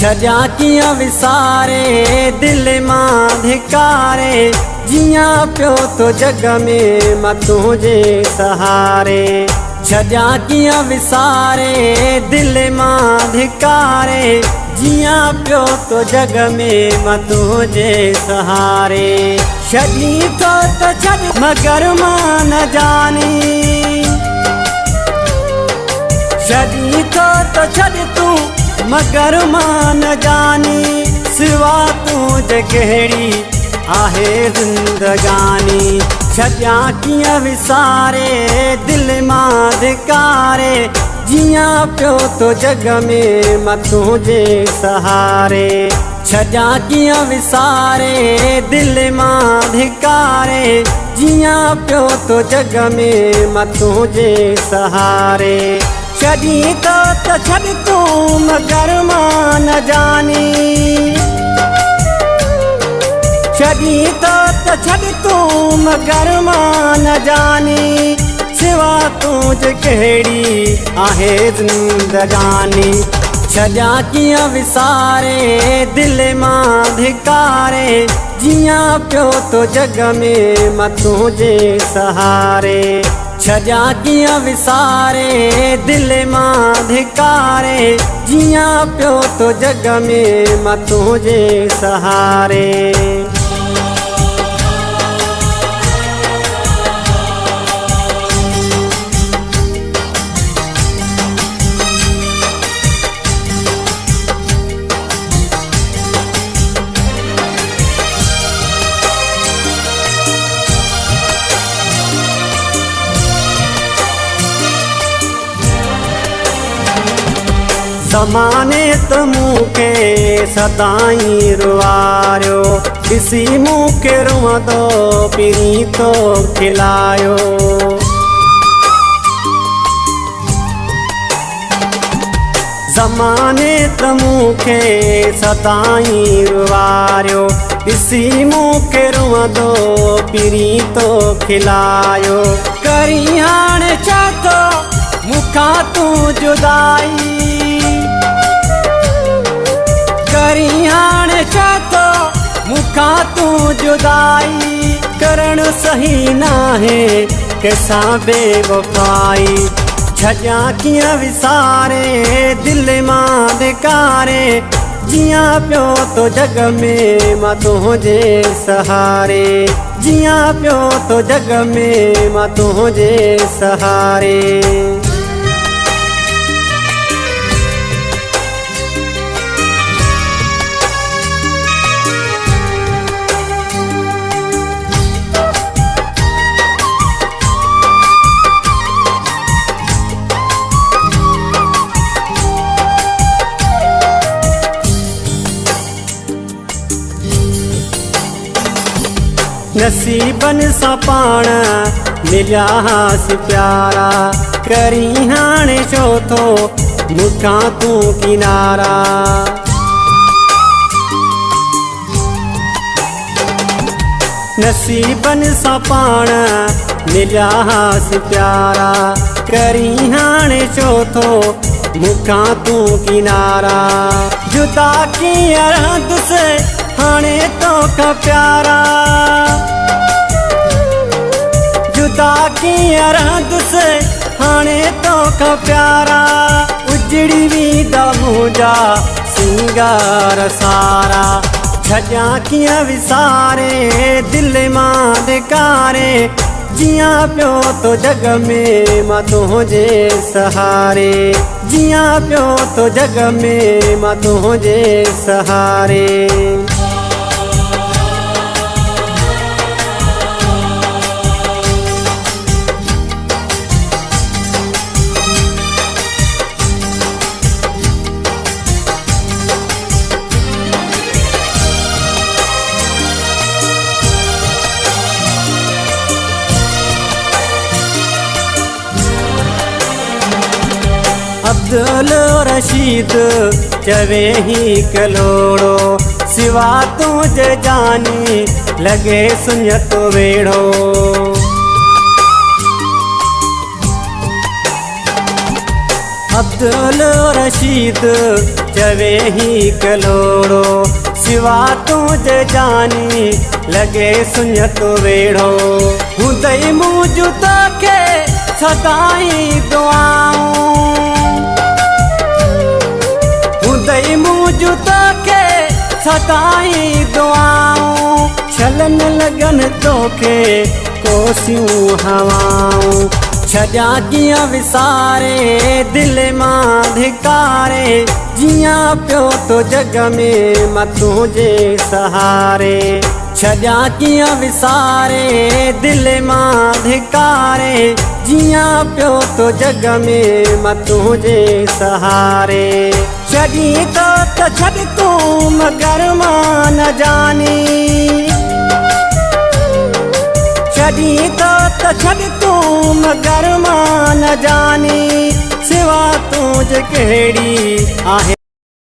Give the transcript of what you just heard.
छॾियां कीअं विसारे दिल मां धिकारे, जियां पियो तो जग में मां तुंहिंजे सहारे। छॾियां कीअं विसारे दिल मां धिकारे, जियां पियो तो जग में मां तुंहिंजे सहारे। छॾी तो त छॾ मगर मां न जानी, छॾी तो त छॾ तूं मगर मां न जानी, सिवा तुंहिंजे कहिड़ी आहे ज़िंदगानी। छॾियां कीअं विसारे दिल मां धिकारे, जियां पियो तो जग में मां तुंहिंजे सहारे। छॾियां कीअं विसारे दिल मां धिकारे, जियां पियो तो जग में मां तुंहिंजे सहारे। छॾी तो त छॾ तूं मगर मां न जानी, छॾी तो त छॾ तूं मगर मां न जानी, सिवा तुंहिंजे कहिड़ी आहे ज़िंदगानी। छॾियां कीअं विसारे दिल मां धिकारे, जियां पियो तो जग में मां तुंहिंजे सहारे। छॾियां कीअं विसारे दिल मां धिकारे, जियां पियो तो जग में मां तुंहिंजे सहारे। ज़माने त मूंखे सदाईं रुआरियो, ॾिसी मूंखे रुअंदो पिरी तो खिलायो। ज़माने त मूंखे सदाईं रुआरियो, ॾिसी मूंखे रुअंदो पिरी तो खिलायो। करी हाणे छा थो मूंखां तूं जुदाई, करी हाणे छा थो मूंखां तूं जुदाई, करणु सही नाहे कंहिंसां बेवफ़ाई। छॾियां कीअं विसारे दिल मां धिकारे, जियां पियो तो जग में मां तुंहिंजे सहारे। जियां पियो तो जग में मां तुंहिंजे सहारे। नसीबनि सां पाण मिलियासीं प्यारा, करी हाणे छो थो मूंखां तूं किनारा। नसीबनि सां पाण मिलियासीं प्यारा, करी हाणे छो थो मूंखां तूं किनारा। जुदा कीअं रहंदुसि हाणे तोखां प्यारा, जुदा कीअं रहंदुसि हाणे तोखां प्यारा। उजड़ी वेंदा मुंहिंजा सिंगार सारा, छॾियां कीअं विसारे दिल मां धिकारे, जियां पियो तो जग में मां तुंहिंजे सहारे। जियां पियो तो जग में मां तुंहिंजे सहारे। अब्दुल रशीद चवे ही कलोड़ो, सिवा तुझे जानी लगे सुञत वेड़ो। अब्दुल रशीद चवे ही कलोड़ो सिवा तुझे जानी लगे सुञतो वेड़ो हुंदई मुझ तोखे सदाई दुआऊं हुंदई मुझ तोखे सदाई दुआऊं छलन लगन तोखे कोसियूं हवाऊं छॾिया कीअं विसारे दिल मां धिकारे जियां पियो तो जग में मां तुझे सहारे छॾिया कीअं विसारे दिल मां धिकारे जियां पियो तो जग में मां तुझे सहारे छॾी तो छॾ तूं मगर मां न जानी छॾी तो छॾ तूं मगर मां न जानी सिवा तुझ कहिड़ी आहे।